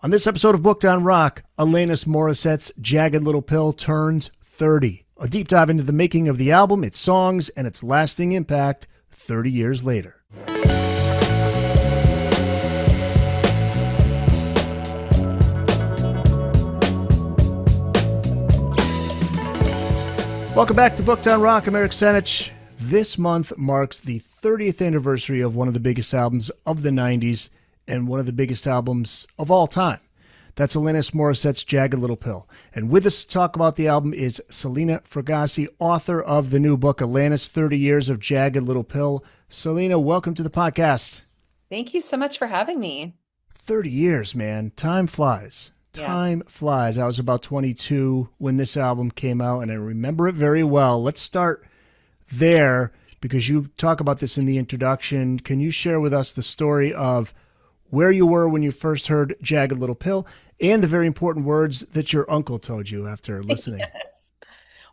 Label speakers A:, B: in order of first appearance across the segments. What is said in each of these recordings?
A: On this episode of Booked on Rock, Alanis Morissette's Jagged Little Pill turns 30. A deep dive into the making of the album, its songs, and its lasting impact 30 years later. Welcome back to Booked on Rock. I'm Eric Senich. This month marks the 30th anniversary of one of the biggest albums of the 90s and one of the biggest albums of all time. That's Alanis Morissette's Jagged Little Pill. And with us to talk about the album is Selena Fragassi, author of the new book, Alanis, 30 Years of Jagged Little Pill. Selena, welcome to the podcast.
B: Thank you so much for having me.
A: 30 years, man. Time flies. Time flies. I was about 22 when this album came out, and I remember it very well. Let's start there, because you talk about this in the introduction. Can you share with us the story of where you were when you first heard Jagged Little Pill and the very important words that your uncle told you after listening?
B: Yes.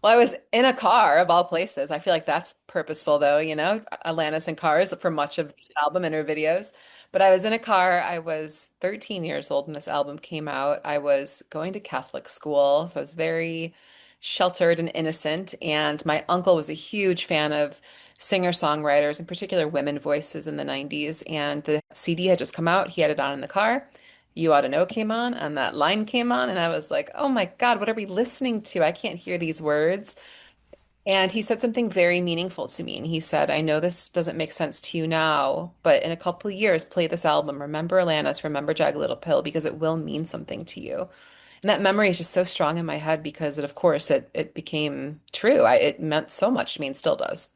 B: Well, I was in a car of all places. I feel like that's purposeful, though, Alanis in cars for much of the album and her videos. But I was in a car. I was 13 years old when this album came out. I was going to Catholic school, so I was very sheltered and innocent. And my uncle was a huge fan of singer-songwriters, in particular women voices in the 90s. And the CD had just come out. He had it on in the car. You Ought to Know came on, and that line came on. And I was like, oh my God, what are we listening to? I can't hear these words. And he said something very meaningful to me. And he said, I know this doesn't make sense to you now, but in a couple of years, play this album. Remember Alanis, remember Jagged Little Pill, because it will mean something to you. And that memory is just so strong in my head because of course, it became true. It meant so much to me and still does.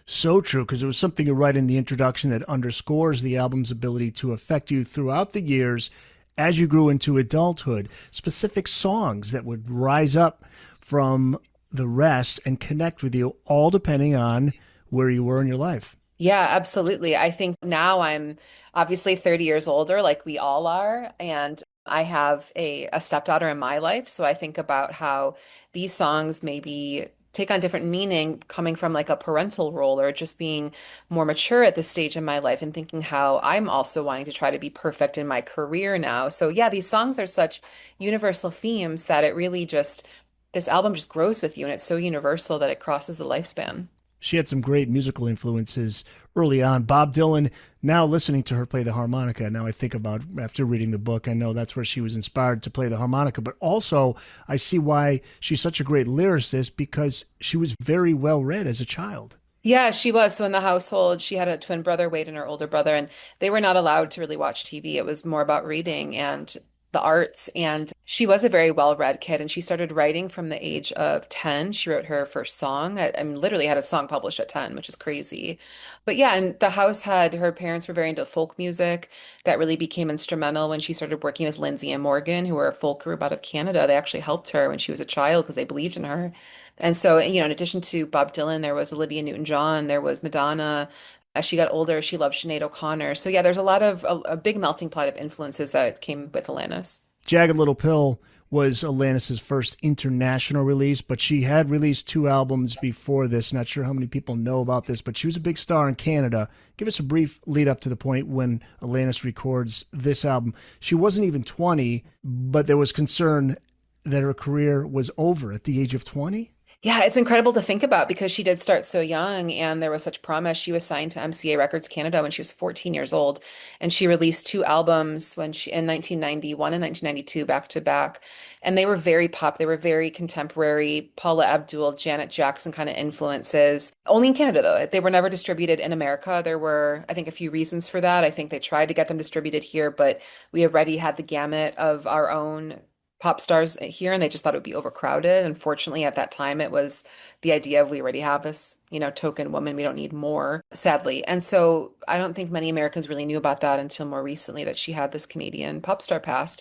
A: So true, because there was something you write in the introduction that underscores the album's ability to affect you throughout the years as you grew into adulthood. Specific songs that would rise up from the rest and connect with you, all depending on where you were in your life.
B: Yeah, absolutely. I think now I'm obviously 30 years older, like we all are, and I have a stepdaughter in my life. So I think about how these songs maybe take on different meaning coming from like a parental role or just being more mature at this stage in my life and thinking how I'm also wanting to try to be perfect in my career now. So yeah, these songs are such universal themes that it really just, this album just grows with you and it's so universal that it crosses the lifespan.
A: She had some great musical influences early on. Bob Dylan, now listening to her play the harmonica, now I think about, after reading the book, I know that's where she was inspired to play the harmonica. But also, I see why she's such a great lyricist, because she was very well read as a child.
B: Yeah, she was. So in the household, she had a twin brother, Wade, and her older brother, and they were not allowed to really watch TV. It was more about reading and the arts. And she was a very well-read kid, and she started writing from the age of 10. She wrote her first song. I mean, literally had a song published at 10, which is crazy. But yeah, and the house had, her parents were very into folk music. That really became instrumental when she started working with Lindsay and Morgan, who were a folk group out of Canada. They actually helped her when she was a child because they believed in her. And so, in addition to Bob Dylan, there was Olivia Newton-John, there was Madonna. As she got older, she loved Sinead O'Connor. So yeah, there's a lot of a big melting pot of influences that came with Alanis.
A: Jagged Little Pill was Alanis's first international release, but she had released two albums before this. Not sure how many people know about this, but she was a big star in Canada. Give us a brief lead up to the point when Alanis records this album. She wasn't even 20, but there was concern that her career was over at the age of 20.
B: Yeah, it's incredible to think about because she did start so young and there was such promise. She was signed to MCA Records Canada when she was 14 years old, and she released two albums when she in 1991 and 1992 back to back. And they were very pop, they were very contemporary, Paula Abdul, Janet Jackson kind of influences. Only in Canada though. They were never distributed in America. There were, I think, a few reasons for that. I think they tried to get them distributed here, but we already had the gamut of our own pop stars here and they just thought it would be overcrowded. Unfortunately, at that time, it was the idea of we already have this, token woman. We don't need more, sadly. And so I don't think many Americans really knew about that until more recently that she had this Canadian pop star past.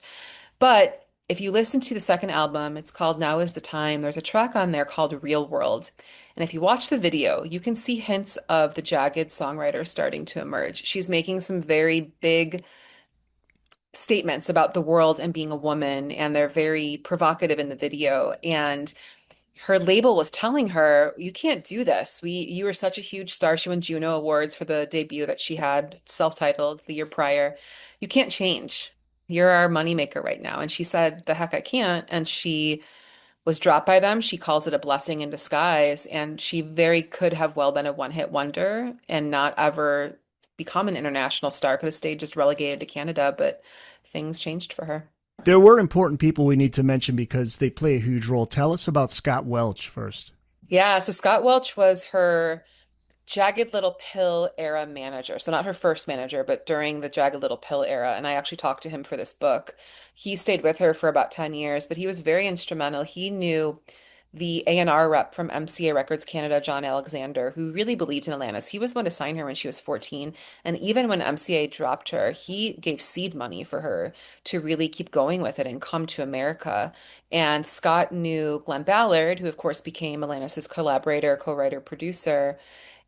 B: But if you listen to the second album, it's called Now Is the Time. There's a track on there called Real World. And if you watch the video, you can see hints of the Jagged songwriter starting to emerge. She's making some very big statements about the world and being a woman, and they're very provocative in the video. And her label was telling her, you can't do this. You were such a huge star. She won Juno Awards for the debut that she had self-titled the year prior. You can't change. You're our moneymaker right now. And she said, the heck I can't. And she was dropped by them. She calls it a blessing in disguise. And she very could have well been a one-hit wonder and not ever become an international star. Could have stayed just relegated to Canada, but things changed for her.
A: There were important people we need to mention because they play a huge role. Tell us about Scott Welch first.
B: Yeah, so Scott Welch was her Jagged Little Pill era manager. So not her first manager, but during the Jagged Little Pill era. And I actually talked to him for this book. He stayed with her for about 10 years, but he was very instrumental. He knew the A&R rep from MCA Records Canada, John Alexander, who really believed in Alanis. He was the one to sign her when she was 14. And even when MCA dropped her, he gave seed money for her to really keep going with it and come to America. And Scott knew Glenn Ballard, who of course became Alanis's collaborator, co-writer, producer.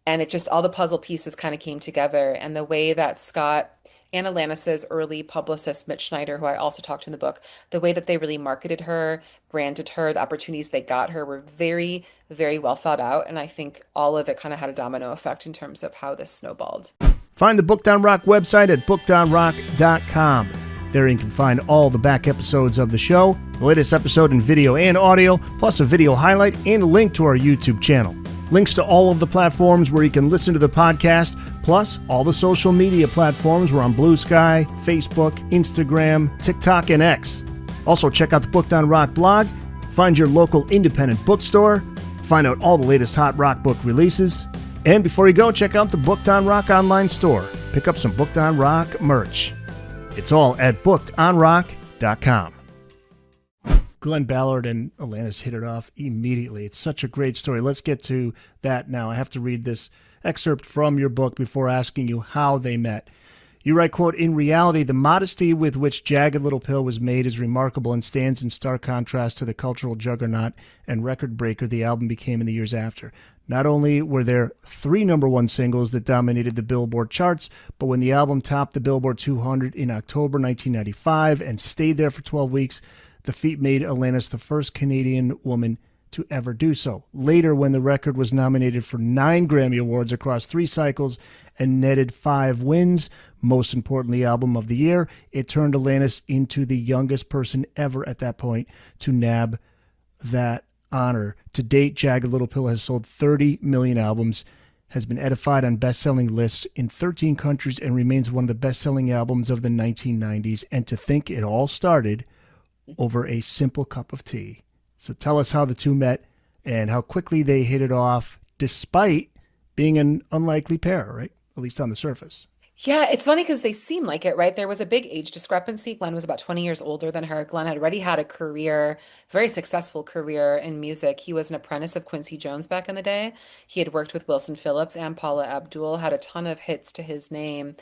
B: And it just all the puzzle pieces kind of came together. And the way that Scott and Alanis's early publicist, Mitch Schneider, who I also talked to in the book, the way that they really marketed her, branded her, the opportunities they got her were very, very well thought out. And I think all of it kind of had a domino effect in terms of how this snowballed.
A: Find the Booked on Rock website at bookedonrock.com. There you can find all the back episodes of the show, the latest episode in video and audio, plus a video highlight and a link to our YouTube channel. Links to all of the platforms where you can listen to the podcast, plus all the social media platforms. We're on BlueSky, Facebook, Instagram, TikTok, and X. Also, check out the Booked on Rock blog, find your local independent bookstore, find out all the latest hot rock book releases, and before you go, check out the Booked on Rock online store. Pick up some Booked on Rock merch. It's all at bookedonrock.com. Glenn Ballard and Alanis hit it off immediately. It's such a great story. Let's get to that now. I have to read this excerpt from your book before asking you how they met. You write, quote, "In reality, the modesty with which Jagged Little Pill was made is remarkable and stands in stark contrast to the cultural juggernaut and record breaker the album became in the years after. Not only were there 3 number one singles that dominated the Billboard charts, but when the album topped the Billboard 200 in October 1995 and stayed there for 12 weeks, the feat made Alanis the first Canadian woman to ever do so. Later, when the record was nominated for 9 Grammy Awards across 3 cycles and netted 5 wins, most importantly, Album of the Year, it turned Alanis into the youngest person ever at that point to nab that honor. To date, Jagged Little Pill has sold 30 million albums, has been edified on best-selling lists in 13 countries, and remains one of the best-selling albums of the 1990s. And to think it all started over a simple cup of tea." So tell us how the two met and how quickly they hit it off, despite being an unlikely pair, right? At least on the surface.
B: Yeah, it's funny because they seem like it, right? There was a big age discrepancy. Glenn was about 20 years older than her. Glenn had already had a career, very successful career in music. He was an apprentice of Quincy Jones back in the day. He had worked with Wilson Phillips and Paula Abdul, had a ton of hits to his name.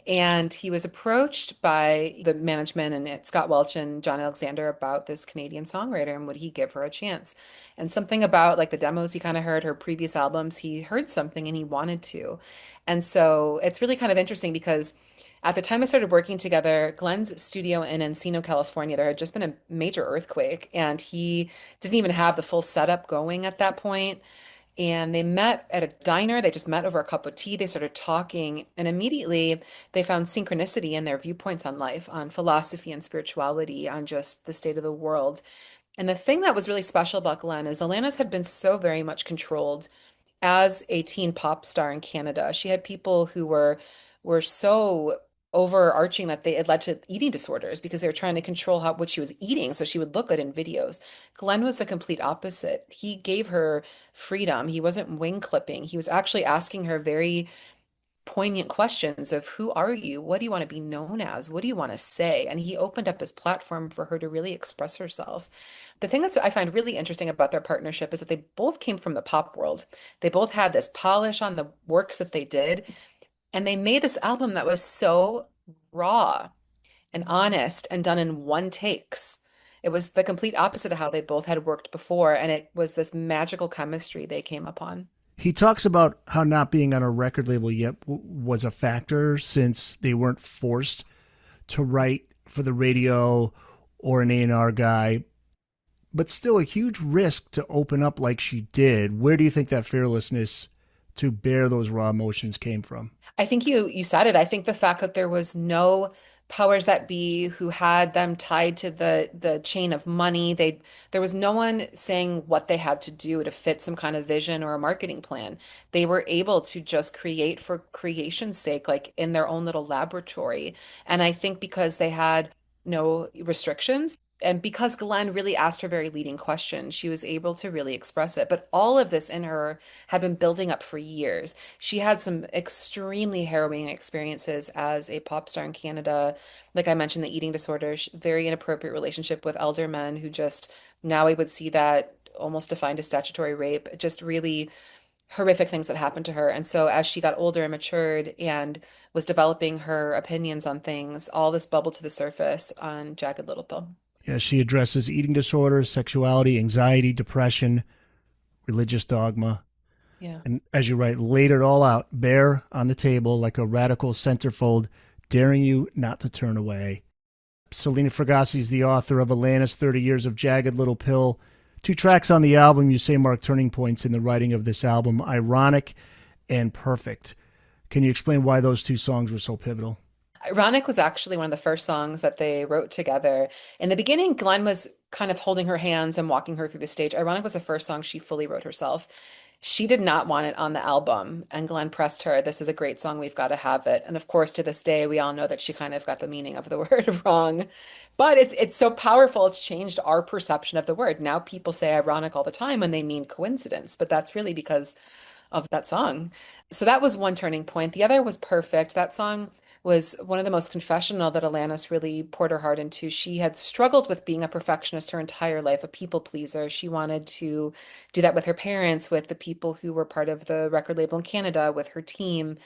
B: And he was approached by the management and Scott Welch and John Alexander about this Canadian songwriter and would he give her a chance? And something about like the demos he kind of heard, her previous albums, he heard something and he wanted to. And so it's really kind of interesting because at the time I started working together, Glenn's studio in Encino, California, there had just been a major earthquake and he didn't even have the full setup going at that point. And they met at a diner. They just met over a cup of tea. They started talking, and immediately they found synchronicity in their viewpoints on life, on philosophy and spirituality, on just the state of the world. And the thing that was really special about Glenn is Alanis had been so very much controlled as a teen pop star in Canada. She had people who were so overarching that they had led to eating disorders because they were trying to control what she was eating so she would look good in videos. Glenn was the complete opposite. He gave her freedom. He wasn't wing clipping. He was actually asking her very poignant questions of who are you? What do you want to be known as? What do you want to say? And he opened up his platform for her to really express herself. The thing that I find really interesting about their partnership is that they both came from the pop world. They both had this polish on the works that they did, and they made this album that was so raw and honest and done in one takes. It was the complete opposite of how they both had worked before, and it was this magical chemistry they came upon.
A: He talks about how not being on a record label yet was a factor since they weren't forced to write for the radio or an A&R guy, but still a huge risk to open up like she did. Where do you think that fearlessness to bear those raw emotions came from?
B: I think you said it. I think the fact that there was no powers that be who had them tied to the chain of money. There was no one saying what they had to do to fit some kind of vision or a marketing plan. They were able to just create for creation's sake, like in their own little laboratory. And I think because they had no restrictions, and because Glenn really asked her very leading questions, she was able to really express it. But all of this in her had been building up for years. She had some extremely harrowing experiences as a pop star in Canada. Like I mentioned, the eating disorder, very inappropriate relationship with elder men who just now we would see that almost defined as statutory rape, just really horrific things that happened to her. And so as she got older and matured and was developing her opinions on things, all this bubbled to the surface on Jagged Little Pill.
A: Yeah, she addresses eating disorders, sexuality, anxiety, depression, religious dogma,
B: Yeah.
A: and as you write, laid it all out bare on the table like a radical centerfold, daring you not to turn away. Selena Fragassi is the author of Alanis, 30 Years of Jagged Little Pill. Two tracks on the album you say mark turning points in the writing of this album, Ironic and Perfect. Can you explain why those two songs were so pivotal?
B: Ironic was actually one of the first songs that they wrote together. In the beginning, Glenn was kind of holding her hands and walking her through the stage. Ironic was the first song she fully wrote herself. She did not want it on the album, and Glenn pressed her, "This is a great song, we've got to have it." And of course, to this day, we all know that she kind of got the meaning of the word wrong. But it's so powerful, it's changed our perception of the word. Now people say ironic all the time when they mean coincidence, but that's really because of that song. So that was one turning point. The other was Perfect. That song was one of the most confessional that Alanis really poured her heart into. She had struggled with being a perfectionist her entire life, a people pleaser. She wanted to do that with her parents, with the people who were part of the record label in Canada, with her team.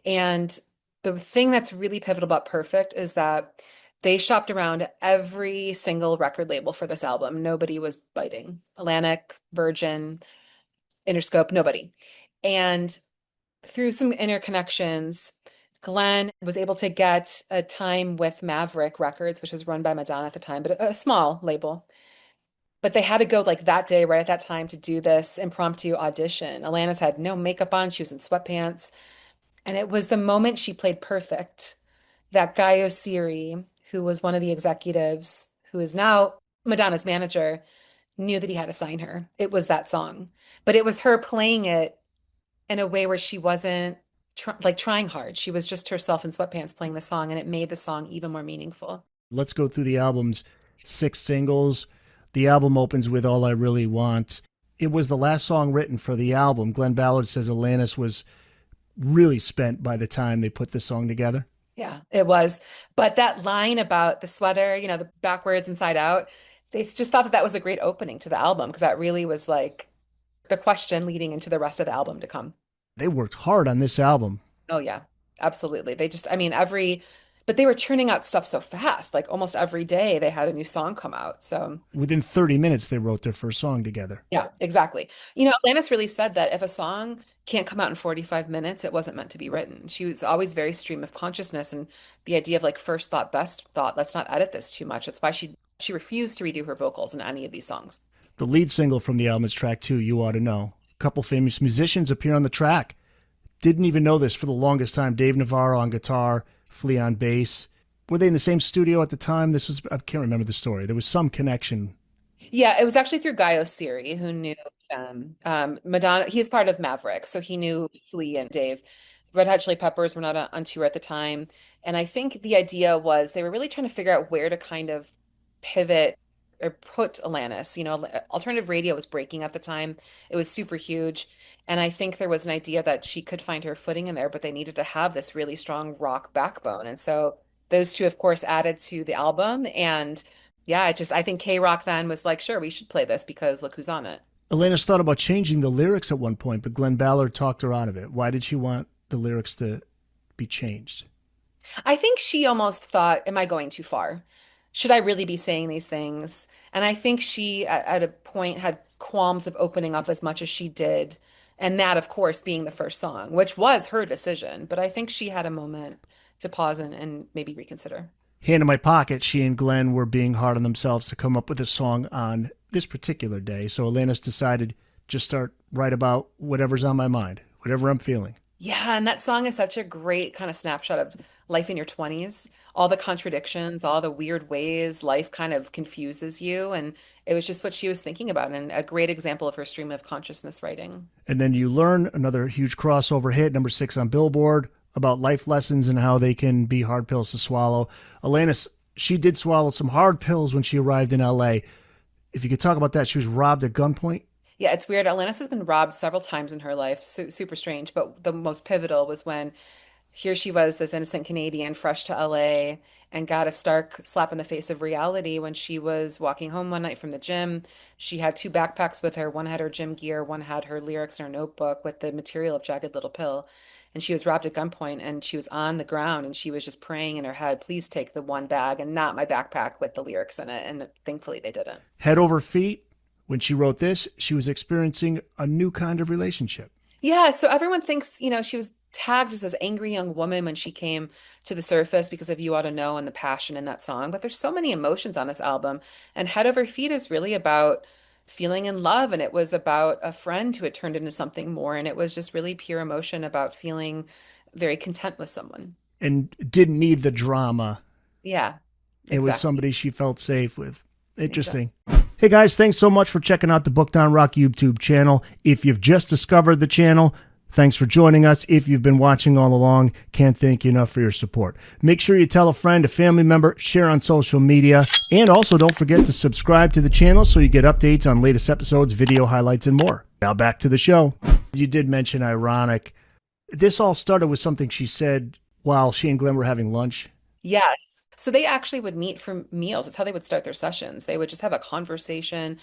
B: And the thing that's really pivotal about Perfect is that they shopped around every single record label for this album. Nobody was biting. Atlantic, Virgin, Interscope, nobody. And through some interconnections, Glenn was able to get a time with Maverick Records, which was run by Madonna at the time, but a small label. But they had to go like that day, right at that time, to do this impromptu audition. Alanis had no makeup on, she was in sweatpants. And it was the moment she played Perfect that Guy Oseary, who was one of the executives, who is now Madonna's manager, knew that he had to sign her. It was that song. But it was her playing it in a way where she wasn't trying hard. She was just herself in sweatpants playing the song, and it made the song even more meaningful.
A: Let's go through the album's 6 singles. The album opens with All I Really Want. It was the last song written for the album. Glenn Ballard says Alanis was really spent by the time they put the song together.
B: Yeah, it was. But that line about the sweater, the backwards inside out, they just thought that that was a great opening to the album because that really was like the question leading into the rest of the album to come.
A: They worked hard on this album.
B: Oh yeah, absolutely. They just, I mean, but they were churning out stuff so fast. Like almost every day they had a new song come out. So
A: Within 30 minutes, they wrote their first song together.
B: yeah, exactly. Alanis really said that if a song can't come out in 45 minutes, it wasn't meant to be written. She was always very stream of consciousness and the idea of like first thought, best thought, let's not edit this too much. That's why she refused to redo her vocals in any of these songs.
A: The lead single from the album is track 2, You Ought to Know. A couple famous musicians appear on the track. Didn't even know this for the longest time. Dave Navarro on guitar, Flea on bass. Were they in the same studio at the time? I can't remember the story. There was some connection.
B: Yeah, it was actually through Guy Oseary who knew Madonna. He's part of Maverick, so he knew Flea and Dave. Red Hot Chili Peppers were not on tour at the time, and I think the idea was they were really trying to figure out where to kind of pivot or put Alanis. Alternative radio was breaking at the time. It was super huge, and I think there was an idea that she could find her footing in there, but they needed to have this really strong rock backbone, and so those two, of course, added to the album and. Yeah, I think K-Rock then was like, sure, we should play this because look who's on it.
A: Alanis thought about changing the lyrics at one point, but Glenn Ballard talked her out of it. Why did she want the lyrics to be changed?
B: I think she almost thought, am I going too far? Should I really be saying these things? And I think she, at a point, had qualms of opening up as much as she did. And that, of course, being the first song, which was her decision. But I think she had a moment to pause and maybe reconsider.
A: Hand in my pocket, she and Glenn were being hard on themselves to come up with a song on this particular day. So Alanis decided just start write about whatever's on my mind, whatever I'm feeling.
B: Yeah, and that song is such a great kind of snapshot of life in your 20s, all the contradictions, all the weird ways life kind of confuses you. And it was just what she was thinking about, and a great example of her stream of consciousness writing.
A: And then You Learn, another huge crossover hit, number 6 on Billboard, about life lessons and how they can be hard pills to swallow. Alanis, she did swallow some hard pills when she arrived in LA. If you could talk about that, she was robbed at gunpoint.
B: Yeah, it's weird. Alanis has been robbed several times in her life. Super strange. But the most pivotal was when here she was, this innocent Canadian, fresh to LA, and got a stark slap in the face of reality when she was walking home one night from the gym. She had two backpacks with her. One had her gym gear, one had her lyrics in her notebook with the material of Jagged Little Pill. And she was robbed at gunpoint, and she was on the ground, and she was just praying in her head, please take the one bag and not my backpack with the lyrics in it. And thankfully they didn't.
A: Head over feet. When she wrote this, she was experiencing a new kind of relationship.
B: Yeah, so everyone thinks, she was tagged as this angry young woman when she came to the surface because of You Ought to Know and the passion in that song. But there's so many emotions on this album. And Head Over Feet is really about feeling in love. And it was about a friend who had turned into something more. And it was just really pure emotion about feeling very content with someone.
A: And didn't need the drama.
B: Yeah,
A: It was
B: exactly.
A: somebody she felt safe with.
B: Exactly.
A: Interesting. Hey guys, thanks so much for checking out the Booked on Rock YouTube channel. If you've just discovered the channel, thanks for joining us. If you've been watching all along, can't thank you enough for your support. Make sure you tell a friend, a family member, share on social media, and also don't forget to subscribe to the channel so you get updates on latest episodes, video highlights, and more. Now back to the show. You did mention ironic. This all started with something she said while she and Glenn were having lunch.
B: Yes. So they actually would meet for meals. That's how they would start their sessions. They would just have a conversation,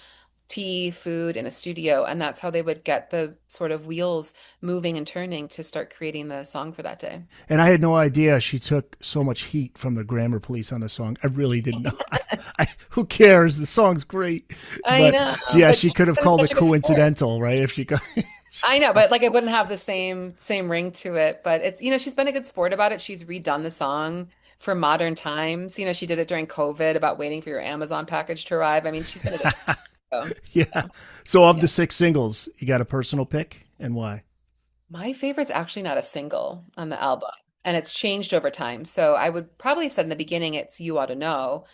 B: tea, food in a studio, and that's how they would get the sort of wheels moving and turning to start creating the song for that day.
A: And I had no idea she took so much heat from the grammar police on the song. I really didn't know. Who cares? The song's great.
B: I
A: But
B: know,
A: yeah,
B: but
A: she
B: she's
A: could have
B: been
A: called
B: such
A: it
B: a good sport.
A: coincidental, right? If she could.
B: I know, but like it wouldn't have the same ring to it. But it's, she's been a good sport about it. She's redone the song for modern times. She did it during COVID about waiting for your Amazon package to arrive. I mean, she's been a good so,
A: Yeah.
B: so
A: So of
B: yeah.
A: the 6 singles, you got a personal pick and why?
B: My favorite's actually not a single on the album, and it's changed over time. So I would probably have said in the beginning it's You Ought to Know,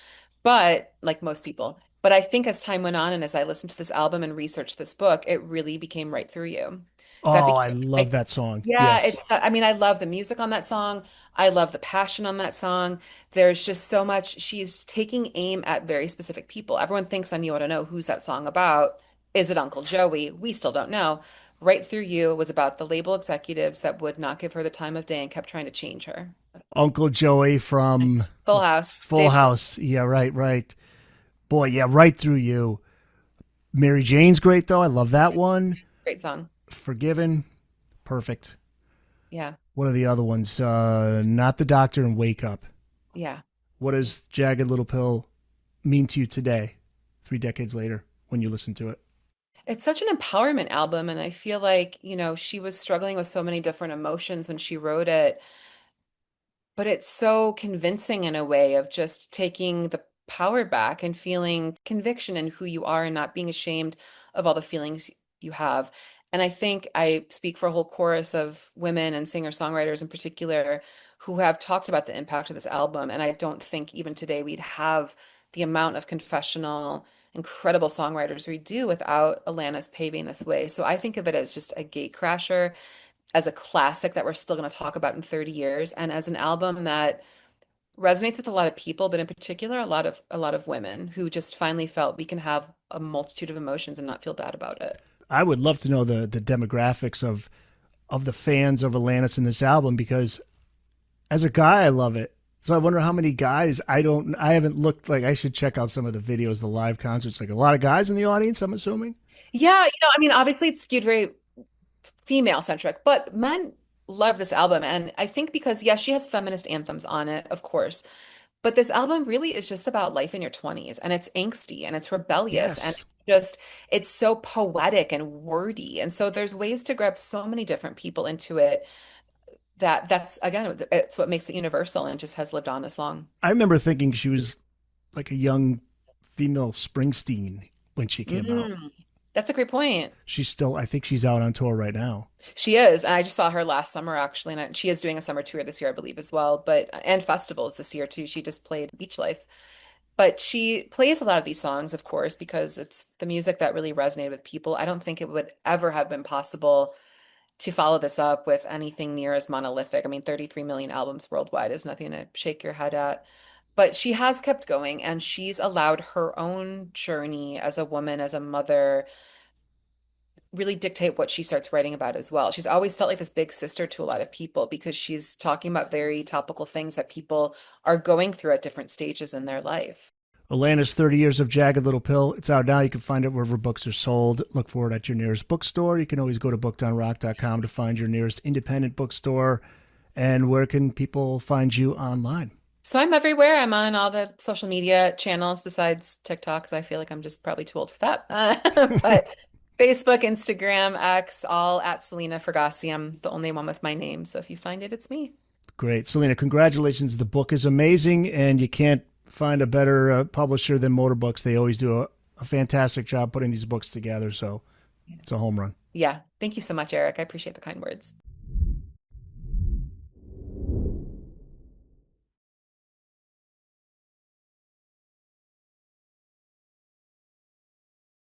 B: but like most people. But I think as time went on and as I listened to this album and researched this book, it really became Right Through You. That
A: Oh, I
B: became
A: love
B: my,
A: that song.
B: yeah,
A: Yes.
B: I mean, I love the music on that song. I love the passion on that song. There's just so much. She's taking aim at very specific people. Everyone thinks on You Ought to Know who's that song about. Is it Uncle Joey? We still don't know. Right Through You was about the label executives that would not give her the time of day and kept trying to change her.
A: Uncle Joey from
B: Full
A: what's
B: House,
A: Full
B: Dave,
A: House. Yeah, right, right. Boy, yeah, Right Through You. Mary Jane's great though. I love that one.
B: great song.
A: Forgiven. Perfect.
B: Yeah,
A: What are the other ones? Not the Doctor and Wake Up.
B: yeah.
A: What does Jagged Little Pill mean to you today, 3 decades later, when you listen to it?
B: It's such an empowerment album, and I feel like, she was struggling with so many different emotions when she wrote it. But it's so convincing in a way of just taking the power back and feeling conviction in who you are and not being ashamed of all the feelings you have. And I think I speak for a whole chorus of women and singer-songwriters in particular who have talked about the impact of this album. And I don't think even today we'd have the amount of confessional, incredible songwriters we do without Alanis paving this way. So I think of it as just a gatecrasher, as a classic that we're still going to talk about in 30 years, and as an album that resonates with a lot of people, but in particular a lot of women who just finally felt we can have a multitude of emotions and not feel bad about it.
A: I would love to know the demographics of the fans of Alanis in this album because as a guy, I love it. So I wonder how many guys I haven't looked like I should check out some of the videos, the live concerts. Like a lot of guys in the audience, I'm assuming.
B: Yeah, I mean, obviously it's skewed very female centric, but men love this album. And I think because, yes, she has feminist anthems on it, of course, but this album really is just about life in your 20s, and it's angsty and it's rebellious and
A: Yes.
B: it's so poetic and wordy. And so there's ways to grab so many different people into it that's again, it's what makes it universal and just has lived on this long.
A: I remember thinking she was like a young female Springsteen when she came out.
B: Mm. That's a great point.
A: She's still, I think she's out on tour right now.
B: She is, and I just saw her last summer actually, and she is doing a summer tour this year, I believe, as well. But and festivals this year too. She just played Beach Life, but she plays a lot of these songs, of course, because it's the music that really resonated with people. I don't think it would ever have been possible to follow this up with anything near as monolithic. I mean, 33 million albums worldwide is nothing to shake your head at. But she has kept going and she's allowed her own journey as a woman, as a mother, really dictate what she starts writing about as well. She's always felt like this big sister to a lot of people because she's talking about very topical things that people are going through at different stages in their life.
A: Alanis, 30 Years of Jagged Little Pill. It's out now. You can find it wherever books are sold. Look for it at your nearest bookstore. You can always go to bookedonrock.com to find your nearest independent bookstore. And where can people find you online?
B: So I'm everywhere. I'm on all the social media channels besides TikTok because I feel like I'm just probably too old for that. But Facebook, Instagram, X, all at Selena Fragassi. I'm the only one with my name. So if you find it, it's me.
A: Great. Selena, congratulations. The book is amazing, and you can't find a better publisher than Motor Books. They always do a fantastic job putting these books together. So it's a home run.
B: Yeah. Thank you so much, Eric. I appreciate the kind words.